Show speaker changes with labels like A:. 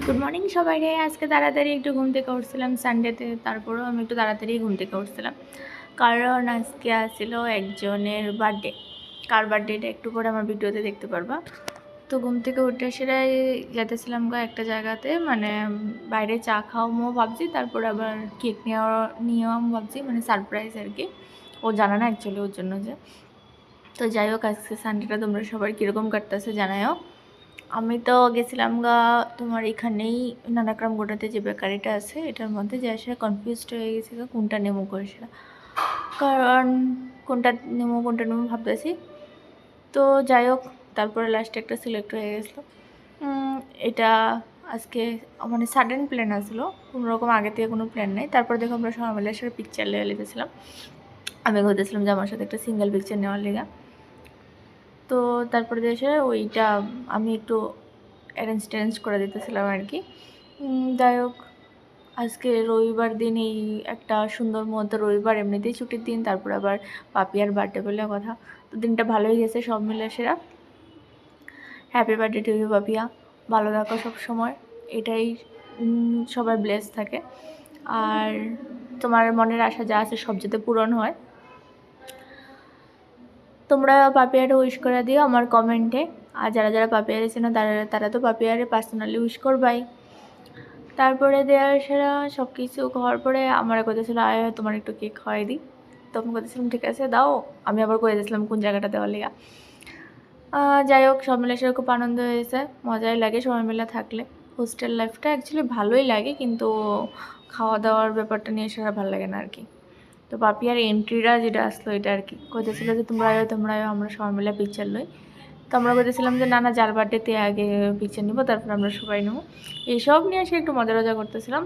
A: Good morning সবাইকে। আজকে তাড়াতাড়ি একটু ঘুম থেকে উঠছিলাম সানডেতে, তারপরেও আমি একটু তাড়াতাড়ি ঘুম থেকে উঠছিলাম কারণ আজকে আসছিল একজনের বার্থডে। কার বার্থডেটা একটু পরে আমার ভিডিওতে দেখতে পারবা। তো ঘুম থেকে উঠে সেটাই যেতেছিলাম একটা জায়গাতে, মানে বাইরে চা খাওয়ামো ভাবছি, তারপরে আবার কেক নিয়েও ভাবছি, মানে সারপ্রাইজ আর কি। ও জানা না অ্যাকচুয়ালি ওর জন্য যে। তো যাই হোক, আজকে সানডেটা তোমরা সবার কীরকম কাটতেছে জানাও। আমি তো গেছিলাম তোমার এখানেই নানাক্রাম গোটাতে যে বেকারিটা আছে এটার মধ্যে, যে আসলে কনফিউজড হয়ে গেছে কোনটা নেমো করে সেটা, কারণ কোনটা নেমো ভাবতেছি। তো যাই হোক, তারপরে লাস্টে একটা সিলেক্ট হয়ে গেছিলো। এটা আজকে মানে সাডেন প্ল্যান আসলো, কোনো রকম আগে থেকে কোনো প্ল্যান নেই। তারপর দেখো আমরা সবাই মিলে সাথে পিকচার লেগে লেগেছিলাম। আমি বলতেছিলাম যে আমার সাথে একটা সিঙ্গেল পিকচার নেওয়ার লেগা। তো তারপরে এসে ওইটা আমি একটু অ্যারেঞ্জ করে দিতেছিলাম আর কি। যাই হোক, আজকে রবিবার দিন, এই একটা সুন্দর মুহূর্ত। রবিবার এমনিতেই ছুটির দিন, তারপর আবার পাপিয়ার বার্থডে বলে কথা। তো দিনটা ভালোই গেছে সব মিলে সেরা। Happy birthday to you Papiya, ভালো থাকো সবসময়, এটাই সবার ব্লেস থাকে। আর তোমার মনের আশা যা আছে সব যাতে পূরণ হয়। তোমরা পাপিয়ারে উইশ করে দিও আমার কমেন্টে। আর যারা যারা পাপিয়ারে চেনো তারা তো পাপিয়ারে পার্সোনালি উইশ করবাই। তারপরে দেওয়ার সেরা সব কিছু হওয়ার পরে আমার কইতেছিল আয় তোমার একটু কেক খাওয়াই দিই। তো আমি কইতেছিলাম ঠিক আছে দাও। আমি আবার কয়ে দিয়েছিলাম কোন জায়গাটা দেওয়ার লেগা। যাই হোক, সব মিলে সেরা খুব আনন্দ হয়েছে, মজাই লাগে সবাই মিলে থাকলে। হোস্টেল লাইফটা অ্যাকচুয়ালি ভালোই লাগে, কিন্তু খাওয়া দাওয়ার ব্যাপারটা নিয়ে সেরা ভালো লাগে না আর কি। তো পাপিয়ার এন্ট্রিটা যেটা আসলো এটা আর কি, কইতেছিল যে তোমরা আমরা সবাই মিলে পিকচার লই। তো আমরা বলেছিলাম যে না যার বার্থডেতে আগে পিকচার নিব, তারপর আমরা সবাই নেবো। এইসব নিয়ে এসে একটু মজা করতেছিলাম।